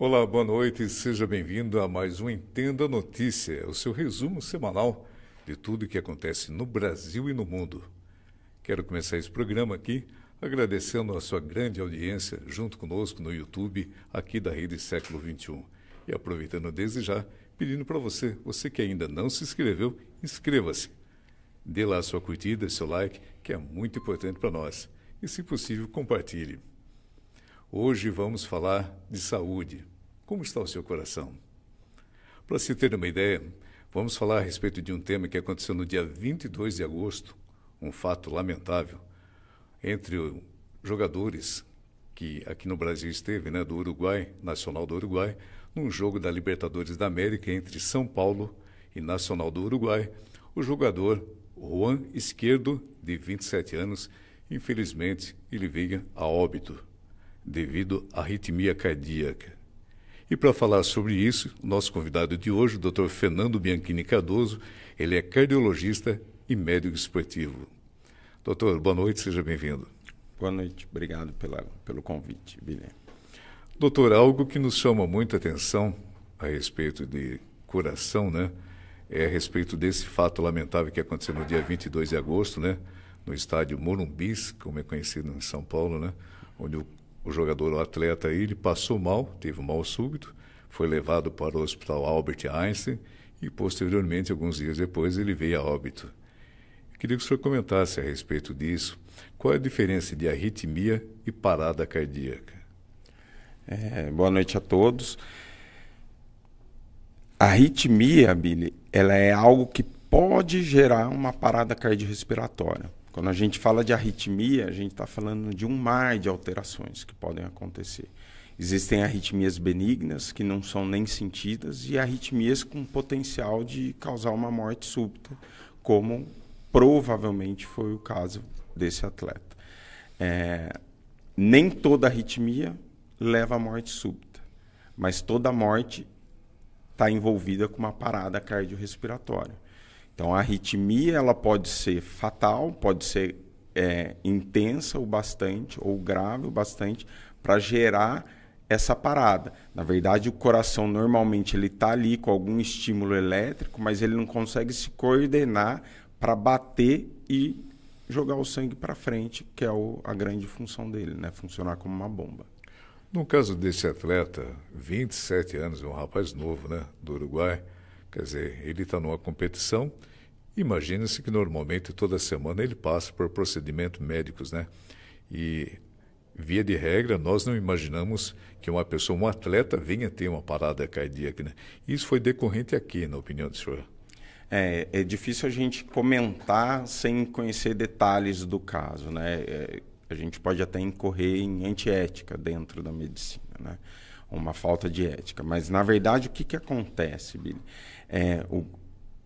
Olá, boa noite, seja bem-vindo a mais um Entenda Notícia, o seu resumo semanal de tudo o que acontece no Brasil e no mundo. Quero começar esse programa aqui agradecendo a sua grande audiência junto conosco no YouTube, aqui da Rede Século XXI. E aproveitando desde já, pedindo para você que ainda não se inscreveu, inscreva-se. Dê lá a sua curtida, seu like, que é muito importante para nós. E, se possível, compartilhe. Hoje vamos falar de saúde. Como está o seu coração? Para se ter uma ideia, vamos falar a respeito de um tema que aconteceu no dia 22 de agosto, um fato lamentável, entre os jogadores que aqui no Brasil esteve, do Uruguai, Nacional do Uruguai, num jogo da Libertadores da América entre São Paulo e Nacional do Uruguai. O jogador Juan Izquierdo, de 27 anos, infelizmente ele veio a óbito devido à arritmia cardíaca. E para falar sobre isso, o nosso convidado de hoje, o Dr. Fernando Bianchini Cardoso, ele é cardiologista e médico esportivo. Doutor, boa noite, seja bem-vindo. Boa noite, obrigado pelo convite, Guilherme. Doutor, algo que nos chama muita atenção a respeito de coração, é a respeito desse fato lamentável que aconteceu no dia 22 de agosto, no estádio Morumbi, como é conhecido em São Paulo, onde o jogador, o atleta, ele passou mal, teve um mal súbito, foi levado para o Hospital Albert Einstein e, posteriormente, alguns dias depois, ele veio a óbito. Eu queria que o senhor comentasse a respeito disso. Qual é a diferença de arritmia e parada cardíaca? Boa noite a todos. A arritmia, Billy, ela é algo que pode gerar uma parada cardiorrespiratória. Quando a gente fala de arritmia, a gente está falando de um mar de alterações que podem acontecer. Existem arritmias benignas, que não são nem sentidas, e arritmias com potencial de causar uma morte súbita, como provavelmente foi o caso desse atleta. Nem toda arritmia leva à morte súbita, mas toda morte está envolvida com uma parada cardiorrespiratória. Então, a arritmia ela pode ser fatal, pode ser intensa o bastante, ou grave o bastante, para gerar essa parada. Na verdade, o coração normalmente ele está ali com algum estímulo elétrico, mas ele não consegue se coordenar para bater e jogar o sangue para frente, que é a grande função dele, funcionar como uma bomba. No caso desse atleta, 27 anos, um rapaz novo, do Uruguai, quer dizer, ele está numa competição, imagina-se que normalmente toda semana ele passa por procedimentos médicos, E, via de regra, nós não imaginamos que uma pessoa, um atleta, venha ter uma parada cardíaca, Isso foi decorrente aqui, na opinião do senhor? É difícil a gente comentar sem conhecer detalhes do caso, A gente pode até incorrer em antiética dentro da medicina, Uma falta de ética. Mas, na verdade, o que acontece, Billy?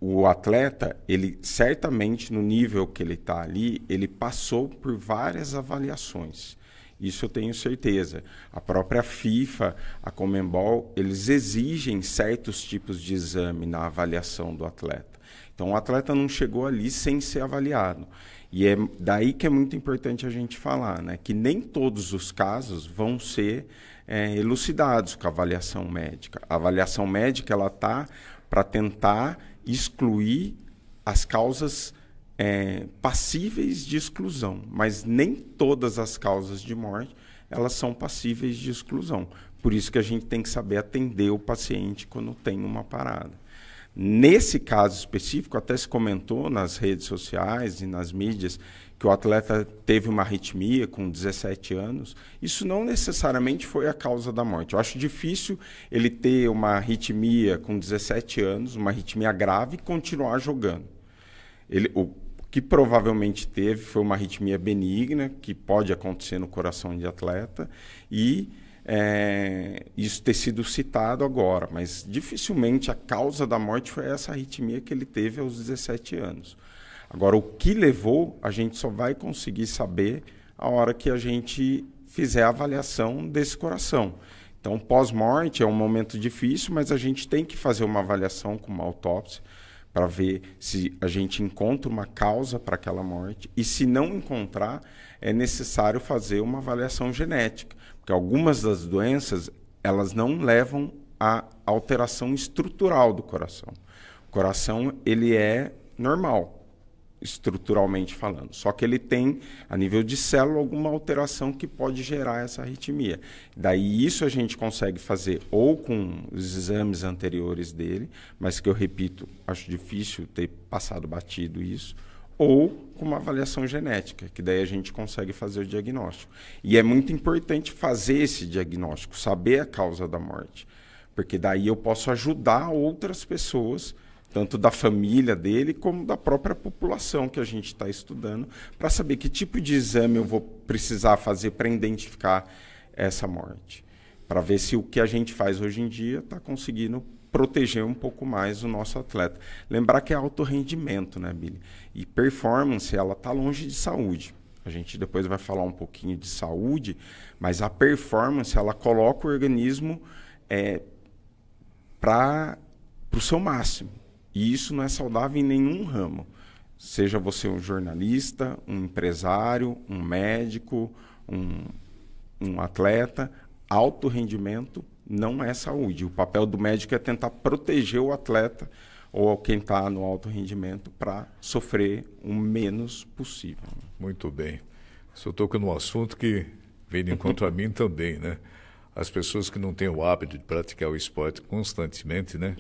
O atleta, ele certamente, no nível que ele está ali, ele passou por várias avaliações. Isso eu tenho certeza. A própria FIFA, a Conmebol, eles exigem certos tipos de exame na avaliação do atleta. Então, o atleta não chegou ali sem ser avaliado. E é daí que é muito importante a gente falar, que nem todos os casos vão ser elucidados com a avaliação médica. A avaliação médica ela está para tentar excluir as causas passíveis de exclusão, mas nem todas as causas de morte elas são passíveis de exclusão. Por isso que a gente tem que saber atender o paciente quando tem uma parada. Nesse caso específico, até se comentou nas redes sociais e nas mídias que o atleta teve uma arritmia com 17 anos. Isso não necessariamente foi a causa da morte. Eu acho difícil ele ter uma arritmia com 17 anos, uma arritmia grave, e continuar jogando. O que provavelmente teve foi uma arritmia benigna, que pode acontecer no coração de atleta, e isso ter sido citado agora, mas dificilmente a causa da morte foi essa arritmia que ele teve aos 17 anos. Agora, o que levou, a gente só vai conseguir saber a hora que a gente fizer a avaliação desse coração. Então, pós-morte é um momento difícil, mas a gente tem que fazer uma avaliação com uma autópsia para ver se a gente encontra uma causa para aquela morte, e se não encontrar, é necessário fazer uma avaliação genética, porque algumas das doenças elas não levam à alteração estrutural do coração. O coração, ele é normal, estruturalmente falando. Só que ele tem, a nível de célula, alguma alteração que pode gerar essa arritmia. Daí isso a gente consegue fazer ou com os exames anteriores dele, mas que eu repito, acho difícil ter passado batido isso, ou com uma avaliação genética, que daí a gente consegue fazer o diagnóstico. E é muito importante fazer esse diagnóstico, saber a causa da morte, porque daí eu posso ajudar outras pessoas, tanto da família dele como da própria população que a gente está estudando, para saber que tipo de exame eu vou precisar fazer para identificar essa morte. Para ver se o que a gente faz hoje em dia está conseguindo proteger um pouco mais o nosso atleta. Lembrar que é alto rendimento, né, Billy? E performance, ela está longe de saúde. A gente depois vai falar um pouquinho de saúde, mas a performance, ela coloca o organismo para o seu máximo. E isso não é saudável em nenhum ramo. Seja você um jornalista, um empresário, um médico, um atleta, alto rendimento não é saúde. O papel do médico é tentar proteger o atleta ou quem está no alto rendimento para sofrer o menos possível. Muito bem. O senhor toca num assunto que vem de encontro a mim também, né? As pessoas que não têm o hábito de praticar o esporte constantemente, né?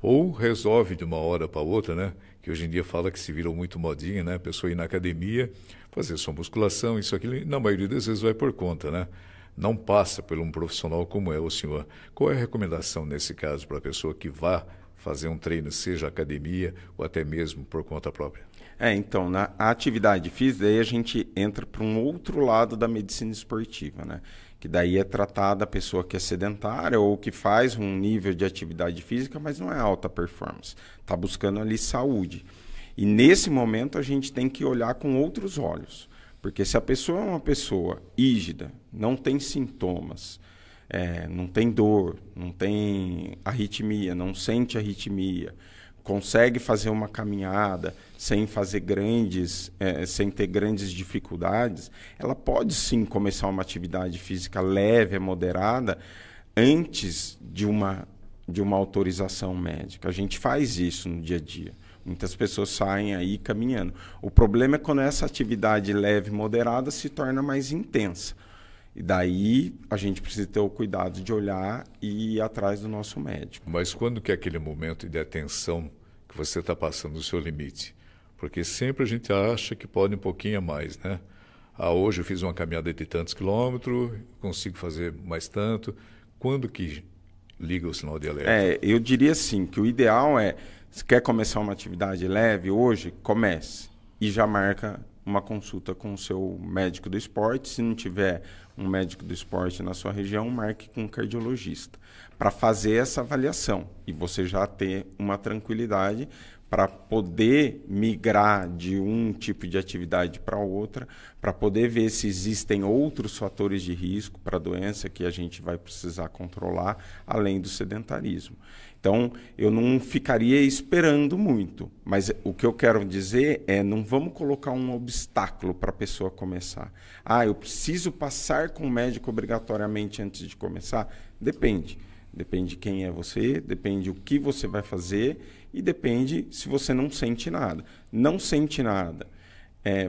Ou resolve de uma hora para outra, né? Que hoje em dia fala que se virou muito modinha, né? A pessoa ir na academia, fazer sua musculação, isso, aquilo, e na maioria das vezes vai por conta, né? Não passa por um profissional como é o senhor. Qual é a recomendação nesse caso para a pessoa que vá fazer um treino, seja academia ou até mesmo por conta própria? Então, na atividade física, aí a gente entra para um outro lado da medicina esportiva, né? Que daí é tratada a pessoa que é sedentária ou que faz um nível de atividade física, mas não é alta performance. Está buscando ali saúde. E nesse momento a gente tem que olhar com outros olhos. Porque se a pessoa é uma pessoa rígida, não tem sintomas, não tem dor, não tem arritmia, não sente arritmia, consegue fazer uma caminhada sem ter grandes dificuldades, ela pode sim começar uma atividade física leve, moderada, antes de uma autorização médica. A gente faz isso no dia a dia. Muitas pessoas saem aí caminhando. O problema é quando essa atividade leve e moderada se torna mais intensa. E daí a gente precisa ter o cuidado de olhar e ir atrás do nosso médico. Mas quando que é aquele momento de atenção que você está passando o seu limite? Porque sempre a gente acha que pode um pouquinho a mais, né? Hoje eu fiz uma caminhada de tantos quilômetros, consigo fazer mais tanto. Quando que liga o sinal de alerta? Eu diria assim, que o ideal é, se quer começar uma atividade leve hoje, comece e já marca uma consulta com o seu médico do esporte. Se não tiver um médico do esporte na sua região, marque com um cardiologista para fazer essa avaliação e você já ter uma tranquilidade para poder migrar de um tipo de atividade para outra, para poder ver se existem outros fatores de risco para a doença que a gente vai precisar controlar, além do sedentarismo. Então, eu não ficaria esperando muito, mas o que eu quero dizer é, não vamos colocar um obstáculo para a pessoa começar. Eu preciso passar com o médico obrigatoriamente antes de começar? Depende. Depende quem é você, depende o que você vai fazer e depende se você não sente nada. Não sente nada,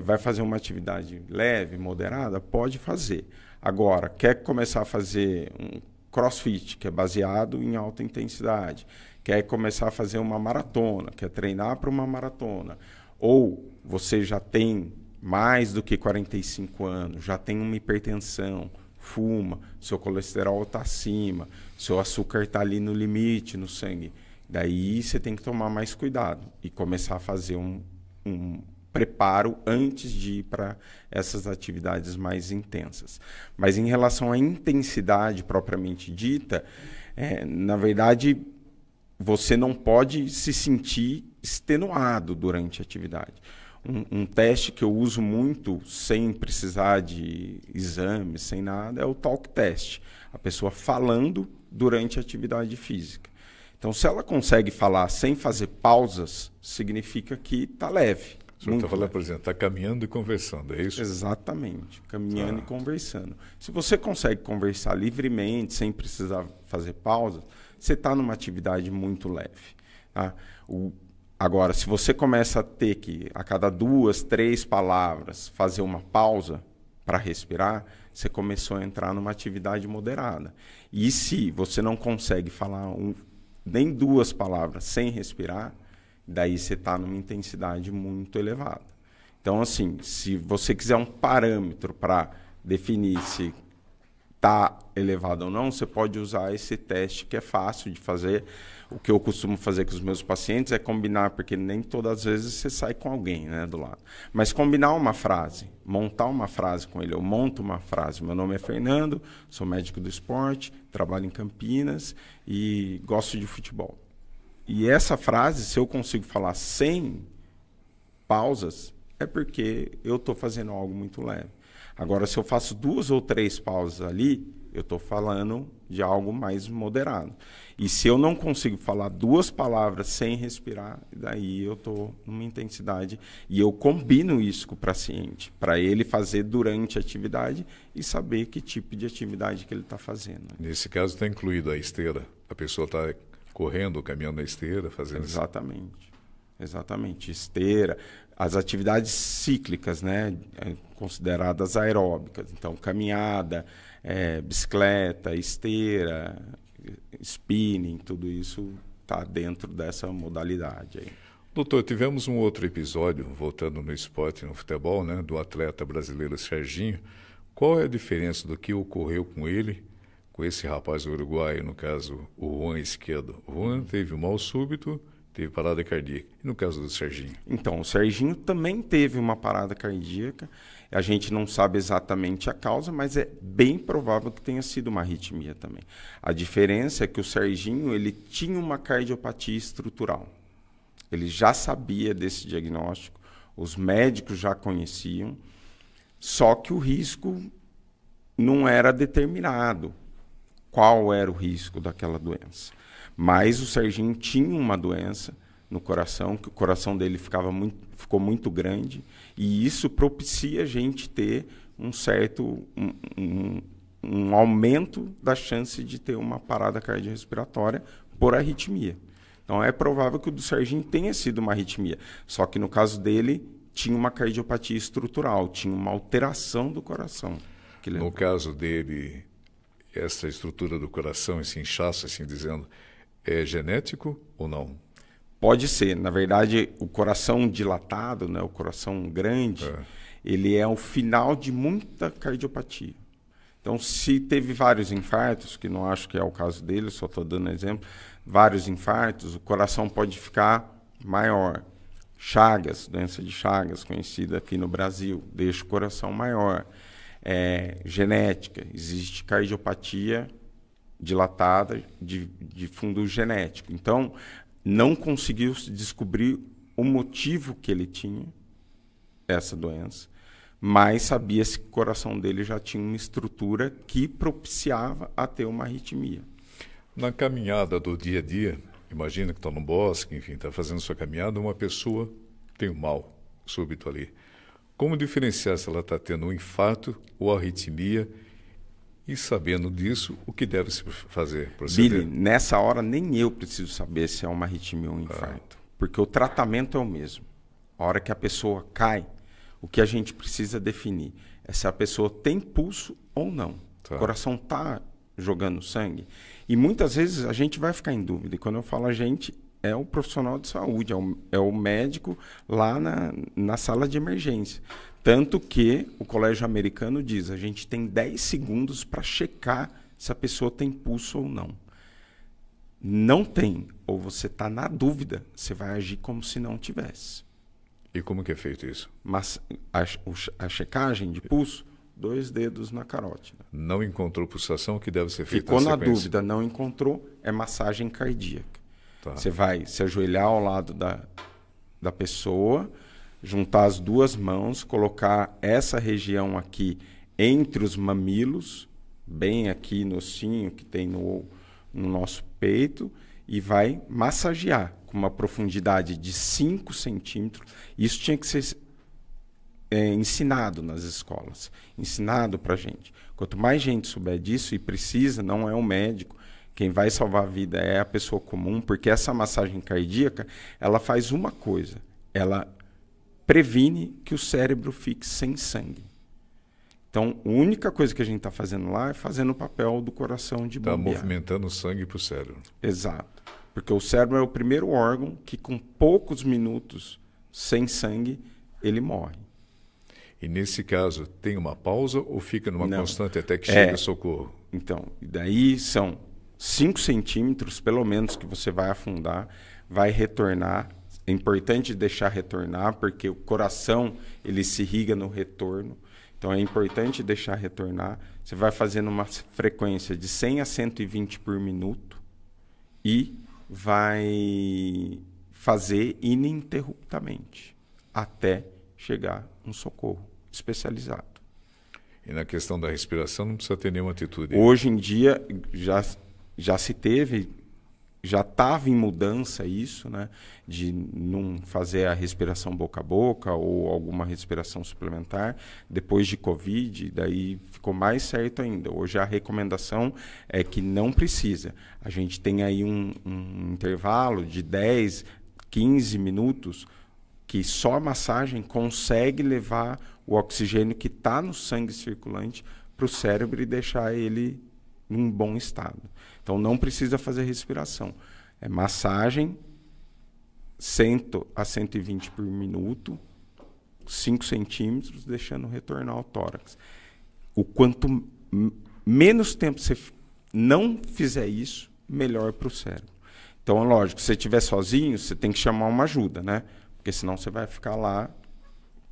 vai fazer uma atividade leve, moderada? Pode fazer. Agora, quer começar a fazer um crossfit, que é baseado em alta intensidade, quer começar a fazer uma maratona, quer treinar para uma maratona, ou você já tem mais do que 45 anos, já tem uma hipertensão, fuma, seu colesterol está acima, seu açúcar está ali no limite no sangue, daí você tem que tomar mais cuidado e começar a fazer um preparo antes de ir para essas atividades mais intensas. Mas em relação à intensidade propriamente dita, na verdade, você não pode se sentir extenuado durante a atividade. Um teste que eu uso muito, sem precisar de exames, sem nada, é o talk test. A pessoa falando durante a atividade física. Então, se ela consegue falar sem fazer pausas, significa que está leve. O senhor está falando, por exemplo, está caminhando e conversando, é isso? Exatamente, caminhando e conversando. Se você consegue conversar livremente, sem precisar fazer pausa, você está numa atividade muito leve. Tá? Agora, se você começa a ter que, a cada 2, 3 palavras, fazer uma pausa para respirar, você começou a entrar numa atividade moderada. E se você não consegue falar nem 2 palavras sem respirar, daí você está numa intensidade muito elevada. Então, assim, se você quiser um parâmetro para definir se está elevado ou não, você pode usar esse teste que é fácil de fazer. O que eu costumo fazer com os meus pacientes é combinar, porque nem todas as vezes você sai com alguém, né, do lado. Mas combinar uma frase, montar uma frase com ele. Eu monto uma frase. Meu nome é Fernando, sou médico do esporte, trabalho em Campinas e gosto de futebol. E essa frase, se eu consigo falar sem pausas, é porque eu estou fazendo algo muito leve. Agora, se eu faço 2 ou 3 pausas ali, eu estou falando de algo mais moderado. E se eu não consigo falar 2 palavras sem respirar, daí eu estou numa intensidade. E eu combino isso com o paciente, para ele fazer durante a atividade e saber que tipo de atividade que ele está fazendo. Nesse caso está incluído a esteira. A pessoa está correndo, caminhando na esteira, fazendo Exatamente. Isso. Exatamente. Esteira, as atividades cíclicas, né, consideradas aeróbicas. Então, caminhada, bicicleta, esteira, spinning, tudo isso está dentro dessa modalidade aí. Doutor, tivemos um outro episódio, voltando no esporte, no futebol, né, do atleta brasileiro Serginho. Qual é a diferença do que ocorreu com ele, com esse rapaz uruguaio, no caso, o Juan Esquerdo? O Juan teve um mal súbito, teve parada cardíaca. E no caso do Serginho? Então, o Serginho também teve uma parada cardíaca. A gente não sabe exatamente a causa, mas é bem provável que tenha sido uma arritmia também. A diferença é que o Serginho ele tinha uma cardiopatia estrutural. Ele já sabia desse diagnóstico, os médicos já conheciam, só que o risco não era determinado. Qual era o risco daquela doença? Mas o Serginho tinha uma doença no coração, que o coração dele ficou muito grande, e isso propicia a gente ter um certo um aumento da chance de ter uma parada cardiorrespiratória por arritmia. Então é provável que o do Serginho tenha sido uma arritmia, só que no caso dele tinha uma cardiopatia estrutural, tinha uma alteração do coração. No caso dele, essa estrutura do coração, esse inchaço, assim dizendo, é genético ou não? Pode ser. Na verdade, o coração dilatado, né, o coração grande, ele é o final de muita cardiopatia. Então, se teve vários infartos, que não acho que é o caso dele, só estou dando exemplo, vários infartos, o coração pode ficar maior. Chagas, doença de Chagas, conhecida aqui no Brasil, deixa o coração maior. Genética, existe cardiopatia dilatada de fundo genético. Então, não conseguiu descobrir o motivo que ele tinha essa doença, mas sabia-se que o coração dele já tinha uma estrutura que propiciava a ter uma arritmia. Na caminhada do dia a dia, imagina que está no bosque, enfim, está fazendo sua caminhada, uma pessoa tem um mal súbito ali. Como diferenciar se ela está tendo um infarto ou arritmia? E sabendo disso, o que deve se fazer? Proceder? Billy, nessa hora nem eu preciso saber se é uma arritmia ou um infarto, porque o tratamento é o mesmo. A hora que a pessoa cai, o que a gente precisa definir é se a pessoa tem pulso ou não. O coração está jogando sangue. E muitas vezes a gente vai ficar em dúvida. E quando eu falo a gente, é o profissional de saúde, é o médico lá na sala de emergência. Tanto que o colégio americano diz, a gente tem 10 segundos para checar se a pessoa tem pulso ou não. Não tem, ou você está na dúvida, você vai agir como se não tivesse. E como que é feito isso? Mas a checagem de pulso, 2 dedos na carótida. Não encontrou pulsação, o que deve ser feito? Ficou na dúvida, não encontrou, é massagem cardíaca. Você vai se ajoelhar ao lado da pessoa, juntar as 2 mãos, colocar essa região aqui entre os mamilos, bem aqui no ossinho que tem no nosso peito, e vai massagear com com uma profundidade de 5 centímetros. Isso tinha que ser ensinado nas escolas, ensinado para a gente. Quanto mais gente souber disso, e precisa, não é o médico, quem vai salvar a vida é a pessoa comum, porque essa massagem cardíaca, ela faz uma coisa, ela previne que o cérebro fique sem sangue. Então, a única coisa que a gente está fazendo lá é fazendo o papel do coração de bombear. Está movimentando o sangue para o cérebro. Exato. Porque o cérebro é o primeiro órgão que, com poucos minutos sem sangue, ele morre. E nesse caso, tem uma pausa ou fica numa constante até que chegue o socorro? Então, daí são 5 centímetros, pelo menos, que você vai afundar, vai retornar. É importante deixar retornar, porque o coração ele se irriga no retorno. Então, é importante deixar retornar. Você vai fazendo uma frequência de 100 a 120 por minuto e vai fazer ininterruptamente até chegar um socorro especializado. E na questão da respiração não precisa ter nenhuma atitude? Hoje em dia já se teve, já estava em mudança isso, né, de não fazer a respiração boca a boca ou alguma respiração suplementar. Depois de Covid, daí ficou mais certo ainda. Hoje a recomendação é que não precisa. A gente tem aí um intervalo de 10, 15 minutos que só a massagem consegue levar o oxigênio que está no sangue circulante para o cérebro e deixar ele num bom estado. Então, não precisa fazer respiração. É massagem, 100 a 120 por minuto, 5 centímetros, deixando retornar ao tórax. O quanto menos tempo você não fizer isso, melhor para o cérebro. Então, é lógico, se você estiver sozinho, você tem que chamar uma ajuda, né? Porque senão você vai ficar lá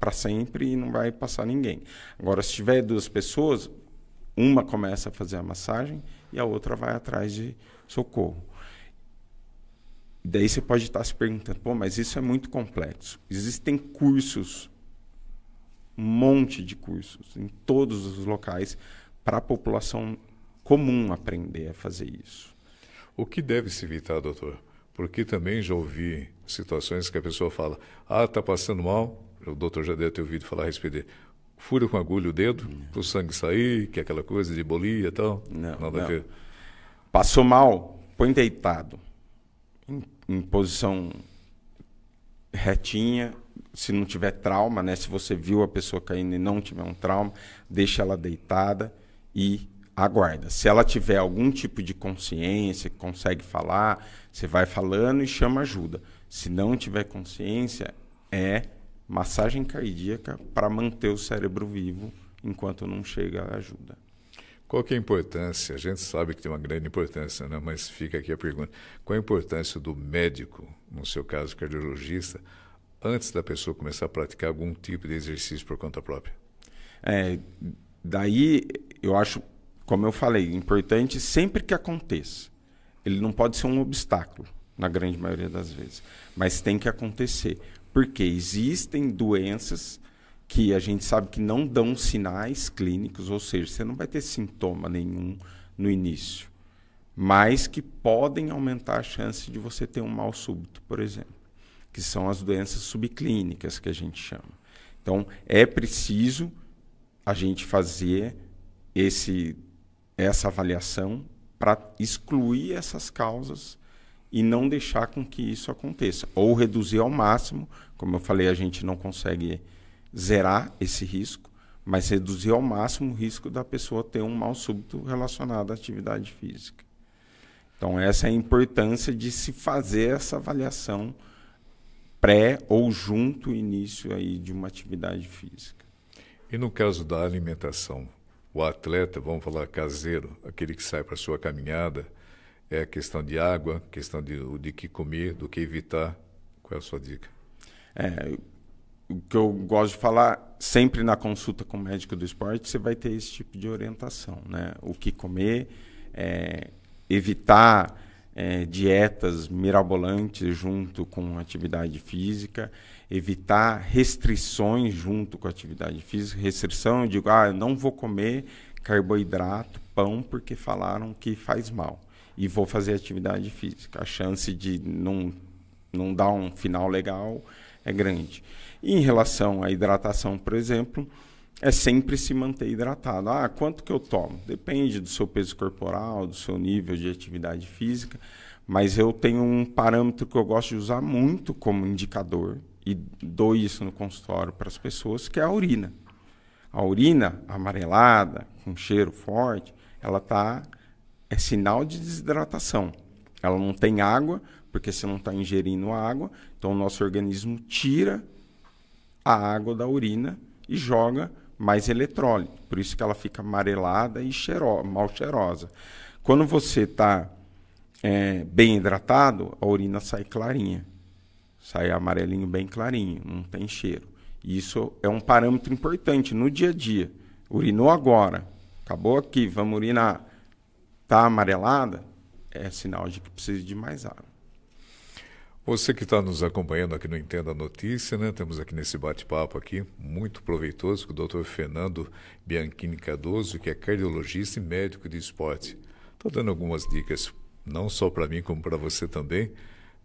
para sempre e não vai passar ninguém. Agora, se tiver 2 pessoas, uma começa a fazer a massagem e a outra vai atrás de socorro. E daí você pode estar se perguntando, pô, mas isso é muito complexo. Existem cursos, um monte de cursos, em todos os locais, para a população comum aprender a fazer isso. O que deve se evitar, doutor? Porque também já ouvi situações que a pessoa fala, está passando mal, o doutor já deve ter ouvido falar a respeito dele. Fura com agulha o dedo, para o sangue sair, que é aquela coisa de bolia e tal. Nada a ver. Passou mal, põe deitado, em posição retinha. Se não tiver trauma, né? Se você viu a pessoa caindo e não tiver um trauma, deixa ela deitada e aguarda. Se ela tiver algum tipo de consciência, consegue falar, você vai falando e chama ajuda. Se não tiver consciência, é massagem cardíaca para manter o cérebro vivo enquanto não chega a ajuda. Qual que é a importância? A gente sabe que tem uma grande importância, né? Mas fica aqui a pergunta. Qual a importância do médico, no seu caso cardiologista, antes da pessoa começar a praticar algum tipo de exercício por conta própria? Daí, eu acho, como eu falei, importante sempre que aconteça. Ele não pode ser um obstáculo, na grande maioria das vezes, mas tem que acontecer. Porque existem doenças que a gente sabe que não dão sinais clínicos, ou seja, você não vai ter sintoma nenhum no início, mas que podem aumentar a chance de você ter um mal súbito, por exemplo, que são as doenças subclínicas que a gente chama. Então, é preciso a gente fazer essa avaliação para excluir essas causas e não deixar com que isso aconteça. Ou reduzir ao máximo, como eu falei, a gente não consegue zerar esse risco, mas reduzir ao máximo o risco da pessoa ter um mal súbito relacionado à atividade física. Então, essa é a importância de se fazer essa avaliação pré ou junto ao início aí de uma atividade física. E no caso da alimentação, o atleta, vamos falar caseiro, aquele que sai para a sua caminhada, é a questão de água, questão de que comer, do que evitar. Qual é a sua dica? O que eu gosto de falar, sempre na consulta com o médico do esporte, você vai ter esse tipo de orientação, né? O que comer, evitar dietas mirabolantes junto com atividade física, evitar restrições junto com a atividade física. Restrição, eu digo, eu não vou comer carboidrato, pão, porque falaram que faz mal. E vou fazer atividade física. A chance de não não dá um final legal, é grande. E em relação à hidratação, por exemplo, é sempre se manter hidratado. Quanto que eu tomo? Depende do seu peso corporal, do seu nível de atividade física, mas eu tenho um parâmetro que eu gosto de usar muito como indicador, e dou isso no consultório para as pessoas, que é a urina. A urina amarelada, com cheiro forte, é sinal de desidratação. Ela não tem água, porque você não está ingerindo água, então o nosso organismo tira a água da urina e joga mais eletrólito. Por isso que ela fica amarelada e mal cheirosa. Quando você está bem hidratado, a urina sai clarinha. Sai amarelinho bem clarinho, não tem cheiro. Isso é um parâmetro importante no dia a dia. Urinou agora, acabou aqui, vamos urinar. Está amarelada, é sinal de que precisa de mais água. Você que está nos acompanhando aqui no Entenda a Notícia, né? Temos aqui nesse bate-papo aqui, muito proveitoso, com o Dr. Fernando Bianchini Cardoso, que é cardiologista e médico de esporte. Está dando algumas dicas, não só para mim, como para você também,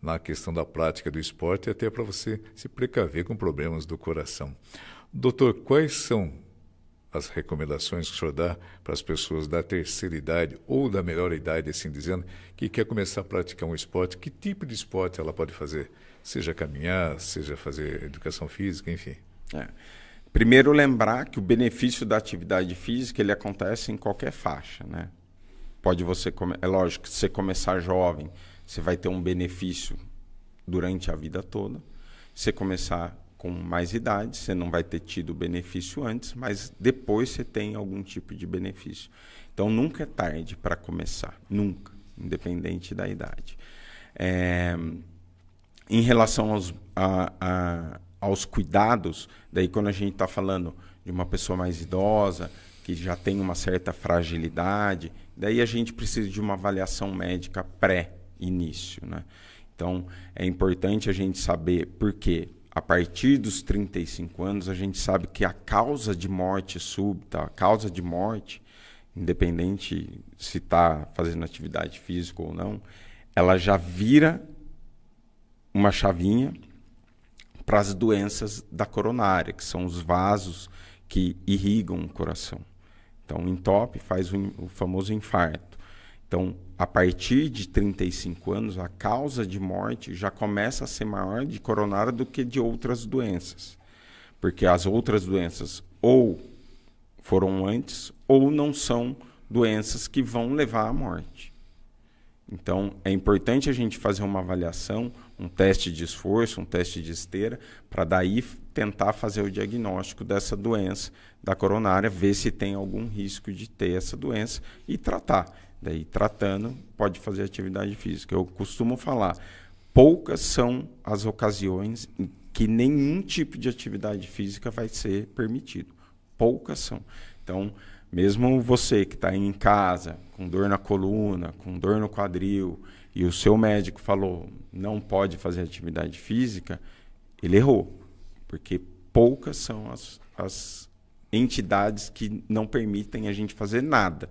na questão da prática do esporte e até para você se precaver com problemas do coração. Doutor, quais são as recomendações que o senhor dá para as pessoas da terceira idade ou da melhor idade, assim dizendo, que quer começar a praticar um esporte? Que tipo de esporte ela pode fazer? Seja caminhar, seja fazer educação física, enfim. Primeiro, lembrar que o benefício da atividade física ele acontece em qualquer faixa, né? É lógico que se você começar jovem, você vai ter um benefício durante a vida toda. Se você começar com mais idade, você não vai ter tido benefício antes, mas depois você tem algum tipo de benefício. Então, nunca é tarde para começar, nunca, independente da idade. Em relação aos cuidados, daí quando a gente está falando de uma pessoa mais idosa, que já tem uma certa fragilidade, daí a gente precisa de uma avaliação médica pré-início, né? Então, é importante a gente saber por quê. A partir dos 35 anos, a gente sabe que a causa de morte súbita, a causa de morte, independente se está fazendo atividade física ou não, ela já vira uma chavinha para as doenças da coronária, que são os vasos que irrigam o coração. Então, o entope faz o famoso infarto. Então, a partir de 35 anos, a causa de morte já começa a ser maior de coronária do que de outras doenças. Porque as outras doenças ou foram antes ou não são doenças que vão levar à morte. Então, é importante a gente fazer uma avaliação, um teste de esforço, um teste de esteira, para daí tentar fazer o diagnóstico dessa doença da coronária, ver se tem algum risco de ter essa doença e tratar. Daí, tratando, pode fazer atividade física. Eu costumo falar, poucas são as ocasiões em que nenhum tipo de atividade física vai ser permitido. Poucas são. Então, mesmo você que está em casa, com dor na coluna, com dor no quadril, e o seu médico falou não pode fazer atividade física, ele errou. Porque poucas são as entidades que não permitem a gente fazer nada.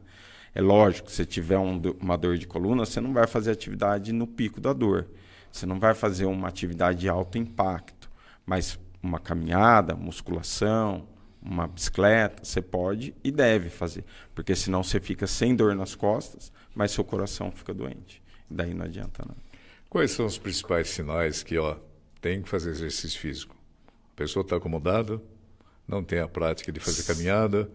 É lógico, se tiver uma dor de coluna, você não vai fazer atividade no pico da dor. Você não vai fazer uma atividade de alto impacto. Mas uma caminhada, musculação, uma bicicleta, você pode e deve fazer. Porque senão você fica sem dor nas costas, mas seu coração fica doente. Daí não adianta nada. Quais são os principais sinais que tem que fazer exercício físico? A pessoa está acomodada, não tem a prática de fazer caminhada,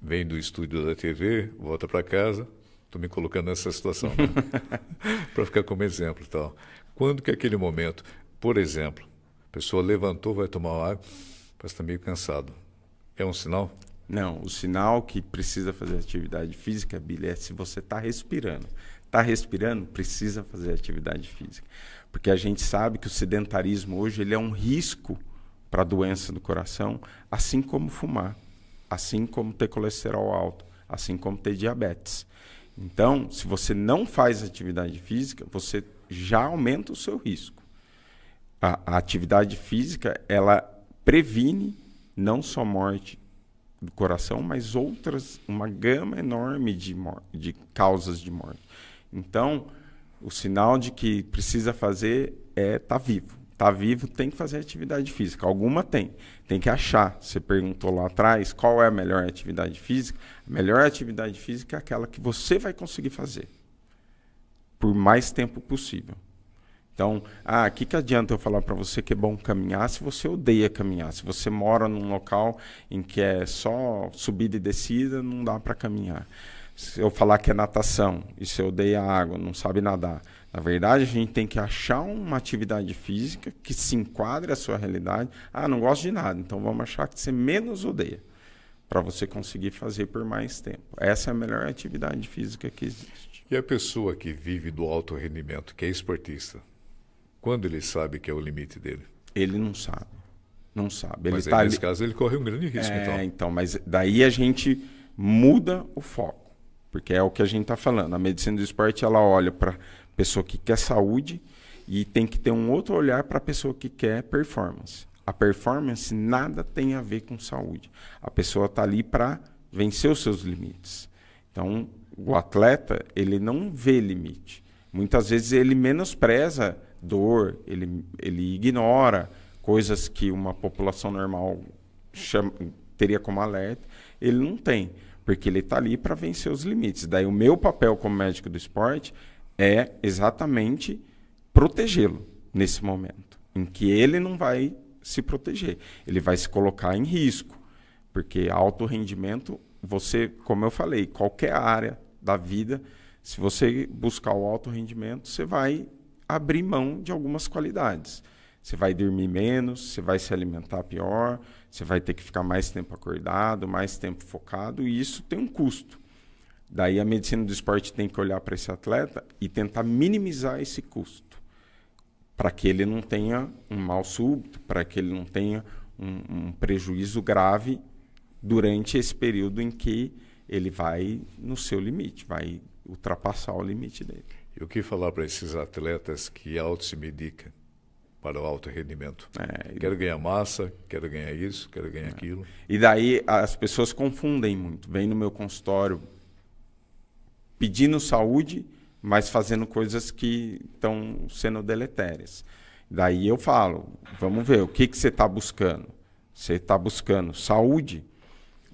vem do estúdio da TV, volta para casa, estou me colocando nessa situação, né? Para ficar como exemplo e tal. Quando que é aquele momento, por exemplo, a pessoa levantou, vai tomar água, mas está meio cansado. É um sinal? Não, o sinal que precisa fazer atividade física, Billy, é se você está respirando. Está respirando, precisa fazer atividade física. Porque a gente sabe que o sedentarismo hoje ele é um risco para a doença do coração, assim como fumar. Assim como ter colesterol alto, assim como ter diabetes. Então, se você não faz atividade física, você já aumenta o seu risco. A atividade física, ela previne não só morte do coração, mas uma gama enorme de causas de morte. Então, o sinal de que precisa fazer tá vivo. Tá vivo, tem que fazer atividade física. Alguma tem. Tem que achar. Você perguntou lá atrás qual é a melhor atividade física. A melhor atividade física é aquela que você vai conseguir fazer por mais tempo possível. Então, que adianta eu falar para você que é bom caminhar se você odeia caminhar? Se você mora num local em que é só subida e descida, não dá para caminhar. Se eu falar que é natação e você odeia água, não sabe nadar. Na verdade, a gente tem que achar uma atividade física que se enquadre à sua realidade. Não gosto de nada, então vamos achar que você menos odeia, para você conseguir fazer por mais tempo. Essa é a melhor atividade física que existe. E a pessoa que vive do alto rendimento, que é esportista, quando ele sabe que é o limite dele? Ele não sabe. Não sabe. Mas aí, nesse caso ele corre um grande risco, então. Mas daí a gente muda o foco, porque é o que a gente está falando. A medicina do esporte, ela olha para pessoa que quer saúde e tem que ter um outro olhar para a pessoa que quer performance. A performance nada tem a ver com saúde. A pessoa está ali para vencer os seus limites. Então, o atleta, ele não vê limite. Muitas vezes ele menospreza dor, ele ignora coisas que uma população normal teria como alerta. Ele não tem, porque ele está ali para vencer os limites. Daí o meu papel como médico do esporte é exatamente protegê-lo nesse momento, em que ele não vai se proteger, ele vai se colocar em risco, porque alto rendimento, você, como eu falei, qualquer área da vida, se você buscar o alto rendimento, você vai abrir mão de algumas qualidades. Você vai dormir menos, você vai se alimentar pior, você vai ter que ficar mais tempo acordado, mais tempo focado, e isso tem um custo. Daí a medicina do esporte tem que olhar para esse atleta e tentar minimizar esse custo, para que ele não tenha um mal súbito, para que ele não tenha um prejuízo grave durante esse período em que ele vai no seu limite, vai ultrapassar o limite dele. E o que falar para esses atletas que auto se medicam para o alto rendimento? Quero ganhar massa, quero ganhar isso, quero ganhar aquilo. E daí as pessoas confundem muito. Vem no meu consultório pedindo saúde, mas fazendo coisas que estão sendo deletérias. Daí eu falo, vamos ver, o que você está buscando? Você está buscando saúde?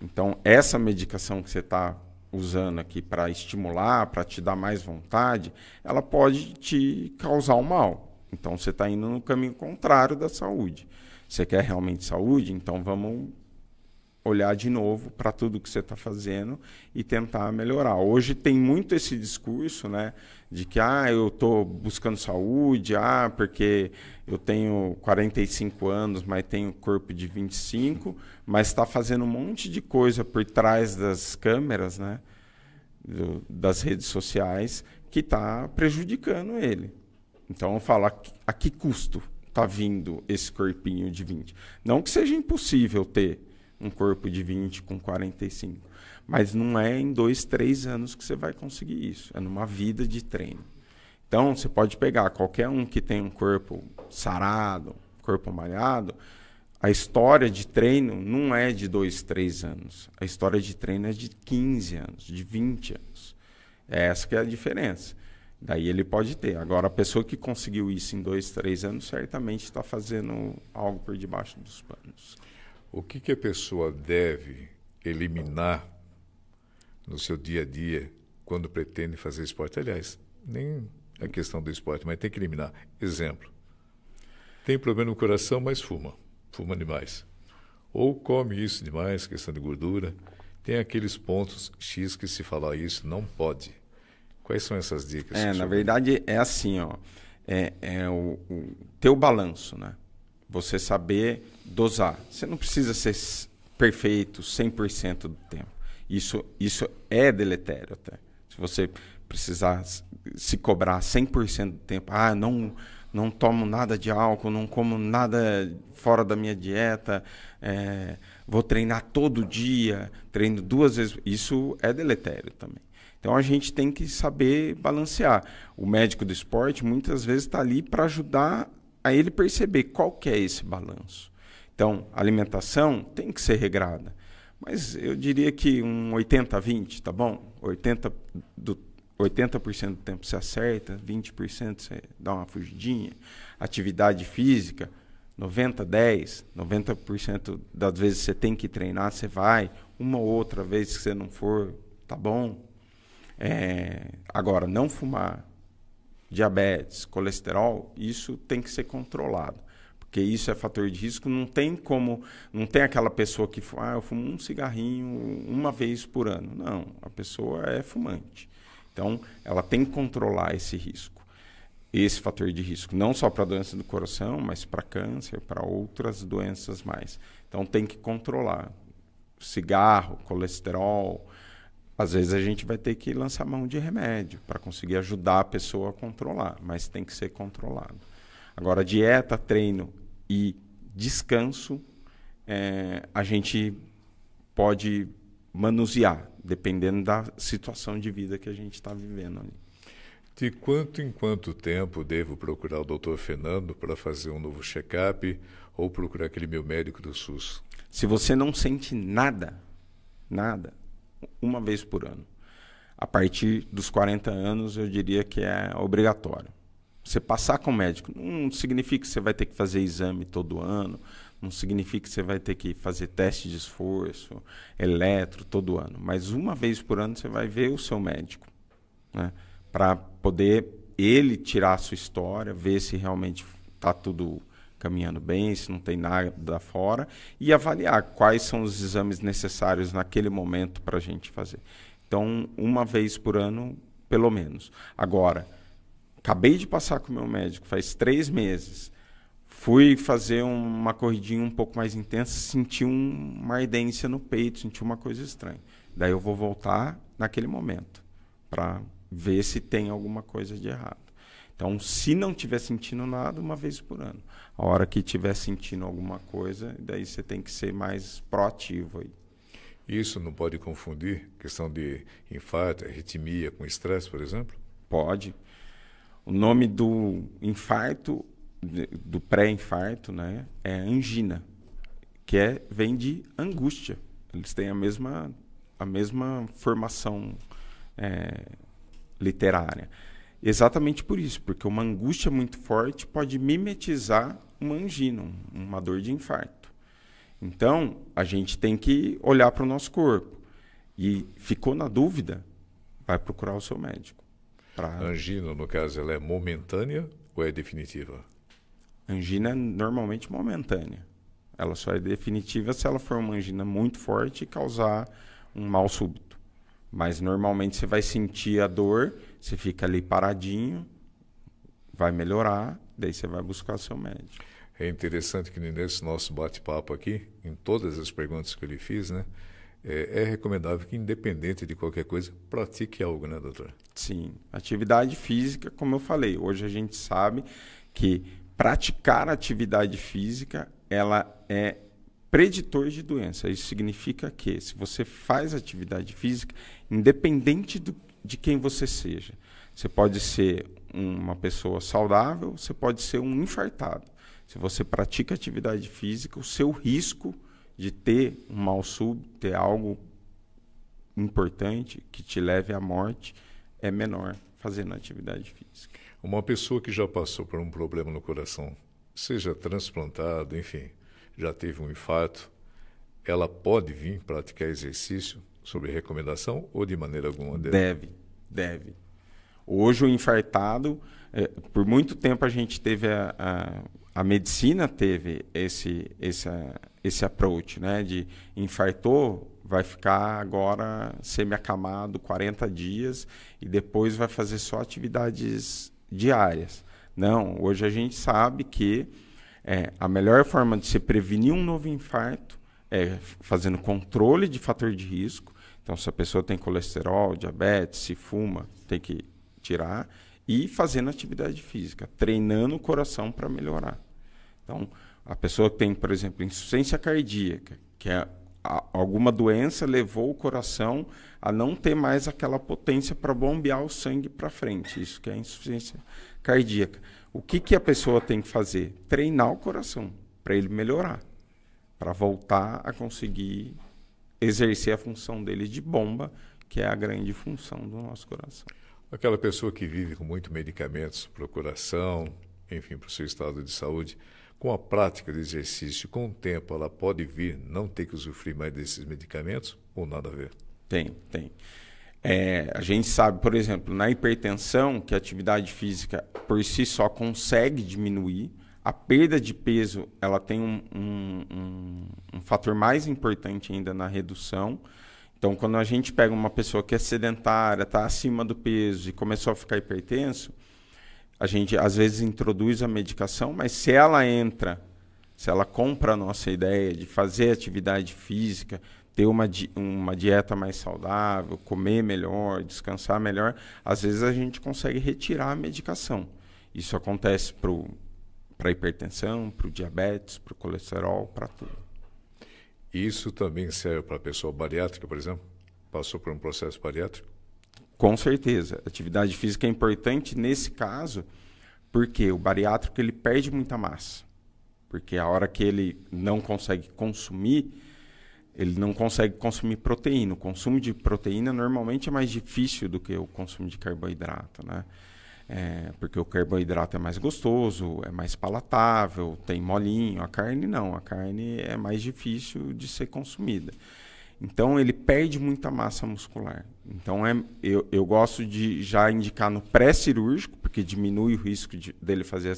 Então, essa medicação que você está usando aqui para estimular, para te dar mais vontade, ela pode te causar um mal. Então, você está indo no caminho contrário da saúde. Você quer realmente saúde? Então, vamos olhar de novo para tudo que você está fazendo e tentar melhorar. Hoje tem muito esse discurso, né, de que eu estou buscando saúde, porque eu tenho 45 anos, mas tenho corpo de 25, mas está fazendo um monte de coisa por trás das câmeras, né, das redes sociais, que está prejudicando ele. Então eu falo, a que custo está vindo esse corpinho de 20? Não que seja impossível ter um corpo de 20 com 45. Mas não é em 2, 3 anos que você vai conseguir isso. É numa vida de treino. Então, você pode pegar qualquer um que tem um corpo sarado, corpo malhado, a história de treino não é de 2, 3 anos. A história de treino é de 15 anos, de 20 anos. É essa que é a diferença. Daí ele pode ter. Agora, a pessoa que conseguiu isso em 2, 3 anos, certamente está fazendo algo por debaixo dos panos. O que a pessoa deve eliminar no seu dia a dia quando pretende fazer esporte? Aliás, nem a questão do esporte, mas tem que eliminar. Exemplo, tem problema no coração, mas fuma demais. Ou come isso demais, questão de gordura. Tem aqueles pontos X que se falar isso, não pode. Quais são essas dicas? Na verdade, é assim, ter o balanço, né? Você saber dosar. Você não precisa ser perfeito 100% do tempo. Isso é deletério até. Se você precisar se cobrar 100% do tempo, não tomo nada de álcool, não como nada fora da minha dieta, vou treinar todo dia, treino 2 vezes, isso é deletério também. Então a gente tem que saber balancear. O médico do esporte muitas vezes está ali para ajudar a ele perceber qual que é esse balanço. Então, a alimentação tem que ser regrada. Mas eu diria que um 80-20, tá bom? 80% 80% do tempo você acerta, 20% você dá uma fugidinha. Atividade física, 90% das vezes você tem que treinar, você vai. Uma ou outra vez que você não for, tá bom. Agora, não fumar, diabetes, colesterol, isso tem que ser controlado. Porque isso é fator de risco. Não tem aquela pessoa que eu fumo um cigarrinho uma vez por ano. Não, a pessoa é fumante. Então, ela tem que controlar esse risco. Esse fator de risco, não só para a doença do coração, mas para câncer, para outras doenças mais. Então, tem que controlar. Cigarro, colesterol. Às vezes a gente vai ter que lançar mão de remédio para conseguir ajudar a pessoa a controlar, mas tem que ser controlado. Agora, dieta, treino e descanso, a gente pode manusear, dependendo da situação de vida que a gente está vivendo ali. De quanto em quanto tempo devo procurar o Dr. Fernando para fazer um novo check-up ou procurar aquele meu médico do SUS? Se você não sente nada, uma vez por ano. A partir dos 40 anos, eu diria que é obrigatório. Você passar com o médico não significa que você vai ter que fazer exame todo ano, não significa que você vai ter que fazer teste de esforço, eletro todo ano, mas uma vez por ano você vai ver o seu médico, né? Para poder ele tirar a sua história, ver se realmente está tudo caminhando bem, se não tem nada fora, e avaliar quais são os exames necessários naquele momento para a gente fazer. Então, uma vez por ano, pelo menos. Agora, acabei de passar com o meu médico, faz 3 meses, fui fazer uma corridinha um pouco mais intensa, senti uma ardência no peito, senti uma coisa estranha. Daí eu vou voltar naquele momento, para ver se tem alguma coisa de errado. Então, se não estiver sentindo nada, uma vez por ano. A hora que estiver sentindo alguma coisa, daí você tem que ser mais proativo aí. Isso não pode confundir questão de infarto, arritmia com estresse, por exemplo? Pode. O nome do infarto, do pré-infarto, né, é angina, que vem de angústia. Eles têm a mesma formação literária. Exatamente por isso, porque uma angústia muito forte pode mimetizar uma angina, uma dor de infarto. Então, a gente tem que olhar para o nosso corpo. E ficou na dúvida, vai procurar o seu médico. A angina, no caso, ela é momentânea ou é definitiva? A angina é normalmente momentânea. Ela só é definitiva se ela for uma angina muito forte e causar um mal súbito. Mas normalmente você vai sentir a dor, você fica ali paradinho, vai melhorar, daí você vai buscar o seu médico. É interessante que nesse nosso bate-papo aqui, em todas as perguntas que eu lhe fiz, né, é recomendável que, independente de qualquer coisa, pratique algo, né, doutor? Sim. Atividade física, como eu falei, hoje a gente sabe que praticar atividade física, ela é preditor de doença. Isso significa que, se você faz atividade física, independente de quem você seja, você pode ser uma pessoa saudável, você pode ser um infartado. Se você pratica atividade física, o seu risco de ter um mal súbito, ter algo importante que te leve à morte, é menor fazendo atividade física. Uma pessoa que já passou por um problema no coração, seja transplantado, enfim, já teve um infarto, ela pode vir praticar exercício sob recomendação ou de maneira alguma? Deve. Hoje o infartado, por muito tempo a gente teve a medicina teve esse approach, né, de infartou, vai ficar agora semi-acamado 40 dias e depois vai fazer só atividades diárias. Não, hoje a gente sabe que a melhor forma de se prevenir um novo infarto é fazendo controle de fator de risco. Então, se a pessoa tem colesterol, diabetes, se fuma, tem que tirar. E fazendo atividade física, treinando o coração para melhorar. Então, a pessoa que tem, por exemplo, insuficiência cardíaca, que alguma doença levou o coração a não ter mais aquela potência para bombear o sangue para frente. Isso que é insuficiência cardíaca. O que a pessoa tem que fazer? Treinar o coração para ele melhorar, para voltar a conseguir exercer a função dele de bomba, que é a grande função do nosso coração. Aquela pessoa que vive com muitos medicamentos para o coração, enfim, para o seu estado de saúde, com a prática de exercício, com o tempo, ela pode vir não ter que usufruir mais desses medicamentos ou nada a ver? Tem. A gente sabe, por exemplo, na hipertensão, que a atividade física por si só consegue diminuir. A perda de peso, ela tem um fator mais importante ainda na redução. Então, quando a gente pega uma pessoa que é sedentária, está acima do peso e começou a ficar hipertenso, a gente às vezes introduz a medicação, mas se ela compra a nossa ideia de fazer atividade física, ter uma dieta mais saudável, comer melhor, descansar melhor, às vezes a gente consegue retirar a medicação. Isso acontece para a hipertensão, para o diabetes, para o colesterol, para tudo. Isso também serve para a pessoa bariátrica, por exemplo? Passou por um processo bariátrico? Com certeza. Atividade física é importante nesse caso, porque o bariátrico ele perde muita massa. Porque a hora que ele não consegue consumir, ele não consegue consumir proteína. O consumo de proteína normalmente é mais difícil do que o consumo de carboidrato, né? Porque o carboidrato é mais gostoso, é mais palatável, tem molinho. A carne não, a carne é mais difícil de ser consumida. Então ele perde muita massa muscular. Então eu gosto de já indicar no pré-cirúrgico, porque diminui o risco dele fazer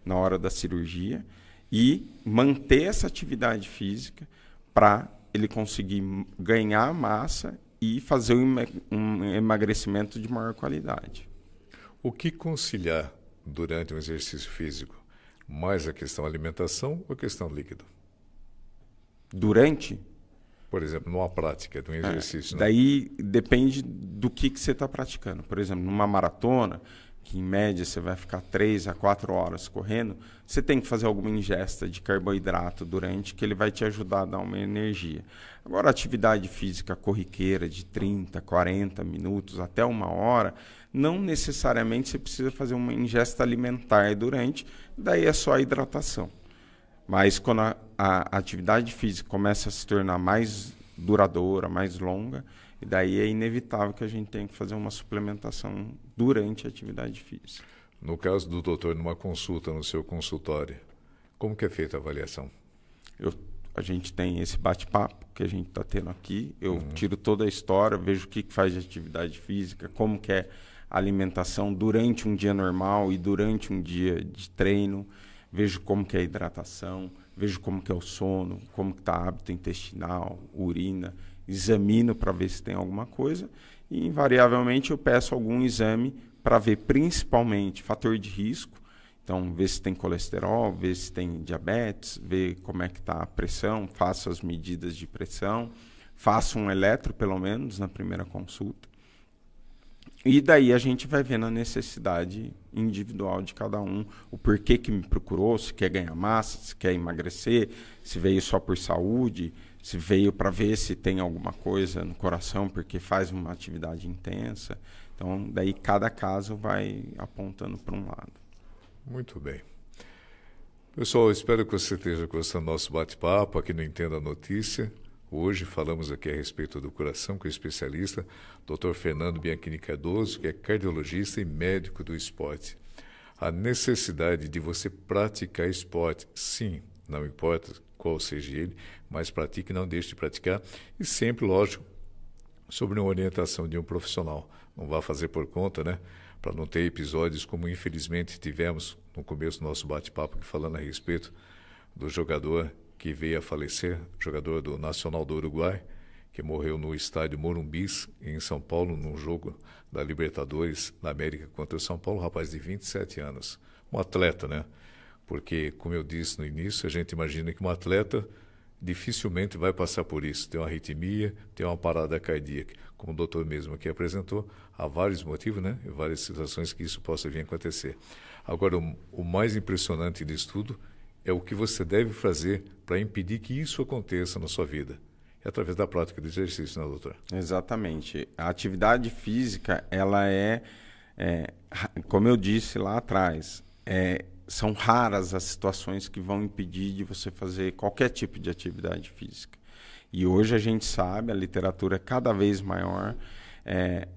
na hora da cirurgia, e manter essa atividade física para ele conseguir ganhar massa e fazer um emagrecimento de maior qualidade. O que conciliar durante um exercício físico? Mais a questão alimentação ou a questão líquido? Durante? Por exemplo, numa prática de um exercício. Daí depende do que você está praticando. Por exemplo, numa maratona, que em média você vai ficar 3 a 4 horas correndo, você tem que fazer alguma ingesta de carboidrato durante, que ele vai te ajudar a dar uma energia. Agora, atividade física corriqueira de 30, 40 minutos até 1 hora, não necessariamente você precisa fazer uma ingesta alimentar durante, daí é só a hidratação. Mas quando a atividade física começa a se tornar mais duradoura, mais longa, e daí é inevitável que a gente tenha que fazer uma suplementação durante a atividade física. No caso do doutor, numa consulta no seu consultório, como que é feita a avaliação? A gente tem esse bate-papo que a gente está tendo aqui, eu tiro toda a história, vejo o que faz de atividade física, como que é a alimentação durante um dia normal e durante um dia de treino, vejo como que é a hidratação, vejo como que é o sono, como que está hábito intestinal, urina, examino para ver se tem alguma coisa e, invariavelmente, eu peço algum exame para ver principalmente fator de risco, então ver se tem colesterol, ver se tem diabetes, ver como é que está a pressão, faço as medidas de pressão, faço um eletro pelo menos na primeira consulta. E daí a gente vai vendo a necessidade individual de cada um, o porquê que me procurou, se quer ganhar massa, se quer emagrecer, se veio só por saúde, se veio para ver se tem alguma coisa no coração porque faz uma atividade intensa. Então, daí cada caso vai apontando para um lado. Muito bem. Pessoal, espero que você esteja gostando do nosso bate-papo aqui no Entenda a Notícia. Hoje falamos aqui a respeito do coração com o especialista, Dr. Fernando Bianchini Cardoso, que é cardiologista e médico do esporte. A necessidade de você praticar esporte, sim, não importa qual seja ele, mas pratique e não deixe de praticar. E sempre, lógico, sobre uma orientação de um profissional. Não vá fazer por conta, né? Para não ter episódios como infelizmente tivemos no começo do nosso bate-papo, falando a respeito do jogador que veio a falecer, jogador do Nacional do Uruguai, que morreu no estádio Morumbis, em São Paulo, num jogo da Libertadores da América contra o São Paulo, um rapaz de 27 anos. Um atleta, né? Porque, como eu disse no início, a gente imagina que um atleta dificilmente vai passar por isso. Tem uma arritmia, tem uma parada cardíaca. Como o doutor mesmo aqui apresentou, há vários motivos, né? E várias situações que isso possa vir a acontecer. Agora, o mais impressionante disso tudo é o que você deve fazer para impedir que isso aconteça na sua vida. É através da prática de exercício, né, doutor? Exatamente. A atividade física, ela como eu disse lá atrás, são raras as situações que vão impedir de você fazer qualquer tipo de atividade física. E hoje a gente sabe, a literatura é cada vez maior,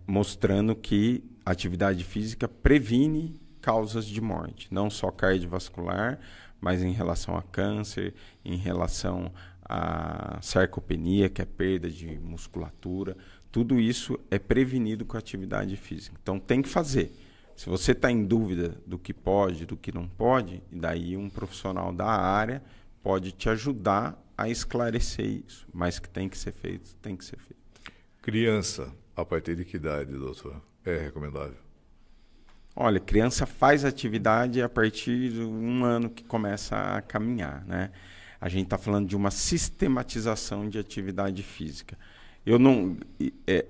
mostrando que a atividade física previne causas de morte, não só cardiovascular, mas em relação a câncer, em relação a sarcopenia, que é perda de musculatura. Tudo isso é prevenido com a atividade física. Então, tem que fazer. Se você está em dúvida do que pode, do que não pode, daí um profissional da área pode te ajudar a esclarecer isso. Mas que tem que ser feito, tem que ser feito. Criança, a partir de que idade, doutor, é recomendável? Olha, criança faz atividade a partir de 1 ano que começa a caminhar, né? A gente está falando de uma sistematização de atividade física.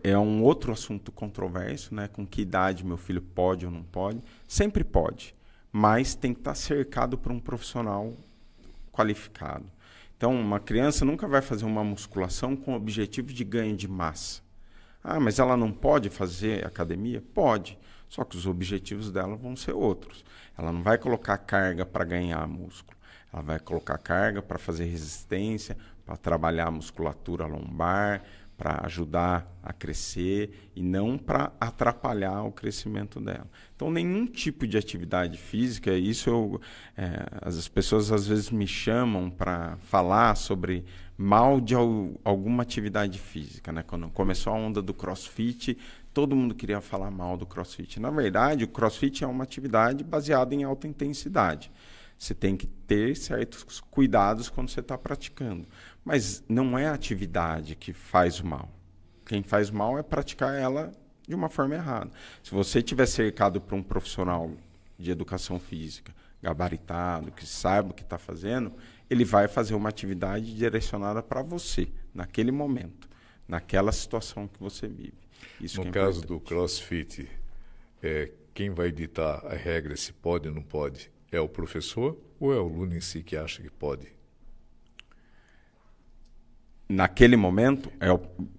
É um outro assunto controverso, né? Com que idade meu filho pode ou não pode? Sempre pode, mas tem que estar cercado por um profissional qualificado. Então, uma criança nunca vai fazer uma musculação com o objetivo de ganho de massa. Ah, mas ela não pode fazer academia? Pode, só que os objetivos dela vão ser outros. Ela não vai colocar carga para ganhar músculo. Ela vai colocar carga para fazer resistência, para trabalhar a musculatura lombar, para ajudar a crescer e não para atrapalhar o crescimento dela. Então, nenhum tipo de atividade física, as pessoas às vezes me chamam para falar sobre mal de alguma atividade física, né? Quando começou a onda do CrossFit, todo mundo queria falar mal do CrossFit. Na verdade, o CrossFit é uma atividade baseada em alta intensidade. Você tem que ter certos cuidados quando você está praticando. Mas não é a atividade que faz o mal. Quem faz mal é praticar ela de uma forma errada. Se você estiver cercado por um profissional de educação física, gabaritado, que saiba o que está fazendo, ele vai fazer uma atividade direcionada para você, naquele momento, naquela situação que você vive. Isso no caso do CrossFit, quem vai ditar a regra se pode ou não pode? É o professor ou é o aluno em si que acha que pode? Naquele momento,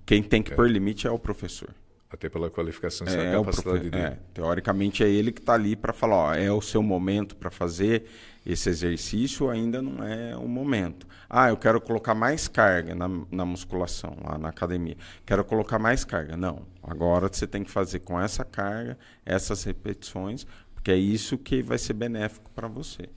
quem tem que pôr limite é o professor. Até pela qualificação e a capacidade dele. Teoricamente é ele que está ali para falar, ó, é o seu momento para fazer esse exercício, ainda não é o momento. Ah, eu quero colocar mais carga na musculação, lá na academia. Quero colocar mais carga. Não, agora você tem que fazer com essa carga, essas repetições, porque é isso que vai ser benéfico para você.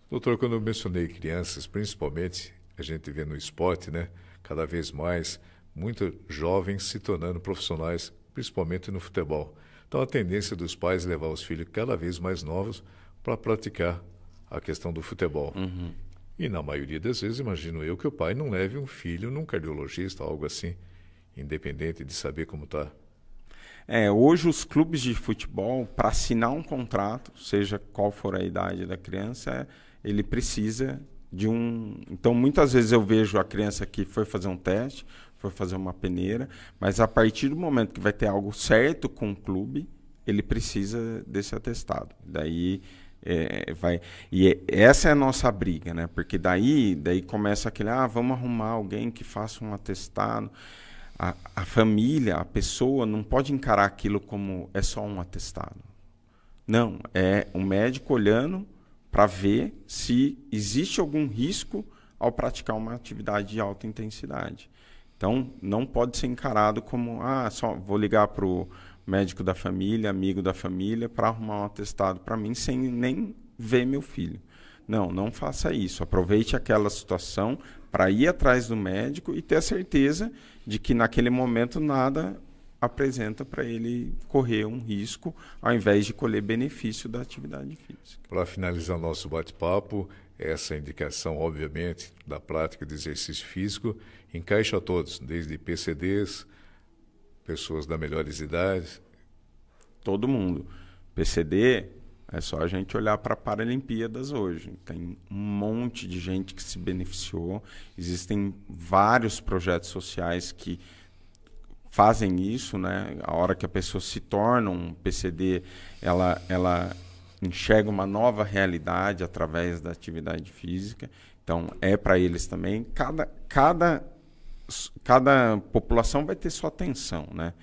Doutor, quando eu mencionei crianças, principalmente, a gente vê no esporte, né? Cada vez mais, muitos jovens se tornando profissionais, principalmente no futebol. Então, a tendência dos pais é levar os filhos cada vez mais novos para praticar a questão do futebol. Uhum. E, na maioria das vezes, imagino eu que o pai não leve um filho num cardiologista, algo assim, independente de saber como está. Hoje os clubes de futebol, para assinar um contrato, seja qual for a idade da criança, ele precisa de um... Então, muitas vezes eu vejo a criança que foi fazer um teste, foi fazer uma peneira, mas a partir do momento que vai ter algo certo com o clube, ele precisa desse atestado. Daí vai... E essa é a nossa briga, né? Porque daí começa aquele, vamos arrumar alguém que faça um atestado. A família, a pessoa não pode encarar aquilo como é só um atestado. Não, é um médico olhando para ver se existe algum risco ao praticar uma atividade de alta intensidade. Então, não pode ser encarado como, só vou ligar para o médico da família, amigo da família, para arrumar um atestado para mim sem nem ver meu filho. Não faça isso. Aproveite aquela situação para ir atrás do médico e ter a certeza de que naquele momento nada apresenta para ele correr um risco, ao invés de colher benefício da atividade física. Para finalizar nosso bate-papo, essa indicação, obviamente, da prática de exercício físico encaixa a todos, desde PCDs, pessoas da melhores idades. Todo mundo. PCD, é só a gente olhar para Paralimpíadas hoje. Tem um monte de gente que se beneficiou. Existem vários projetos sociais que fazem isso, né? A hora que a pessoa se torna um PCD, ela enxerga uma nova realidade através da atividade física. Então, é para eles também. Cada população vai ter sua atenção, né?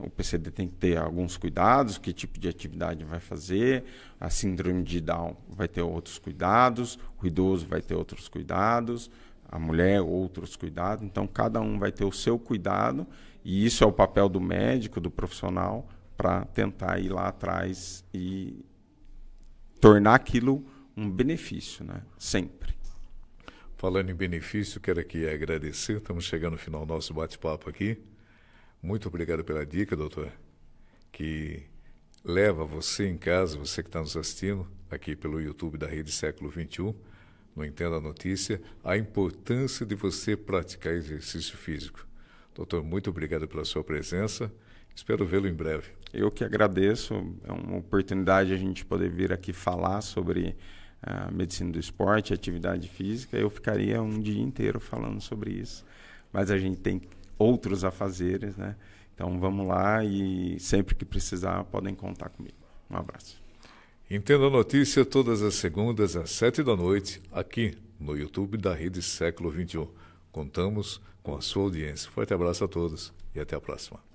O PCD tem que ter alguns cuidados, que tipo de atividade vai fazer, a síndrome de Down vai ter outros cuidados, o idoso vai ter outros cuidados, a mulher outros cuidados. Então, cada um vai ter o seu cuidado, e isso é o papel do médico, do profissional, para tentar ir lá atrás e tornar aquilo um benefício, né? Sempre. Falando em benefício, quero aqui agradecer. Estamos chegando no final do nosso bate-papo aqui. Muito obrigado pela dica, doutor, que leva você em casa, você que está nos assistindo aqui pelo YouTube da Rede Século XXI, no Entenda a Notícia, a importância de você praticar exercício físico. Doutor, muito obrigado pela sua presença. Espero vê-lo em breve. Eu que agradeço. É uma oportunidade a gente poder vir aqui falar sobre a medicina do esporte, atividade física. Eu ficaria um dia inteiro falando sobre isso, mas a gente tem outros afazeres, né? Então vamos lá, e sempre que precisar podem contar comigo. Um abraço. Entenda a Notícia todas as segundas às 19h, aqui no YouTube da Rede Século XXI. Contamos com a sua audiência. Forte abraço a todos e até a próxima.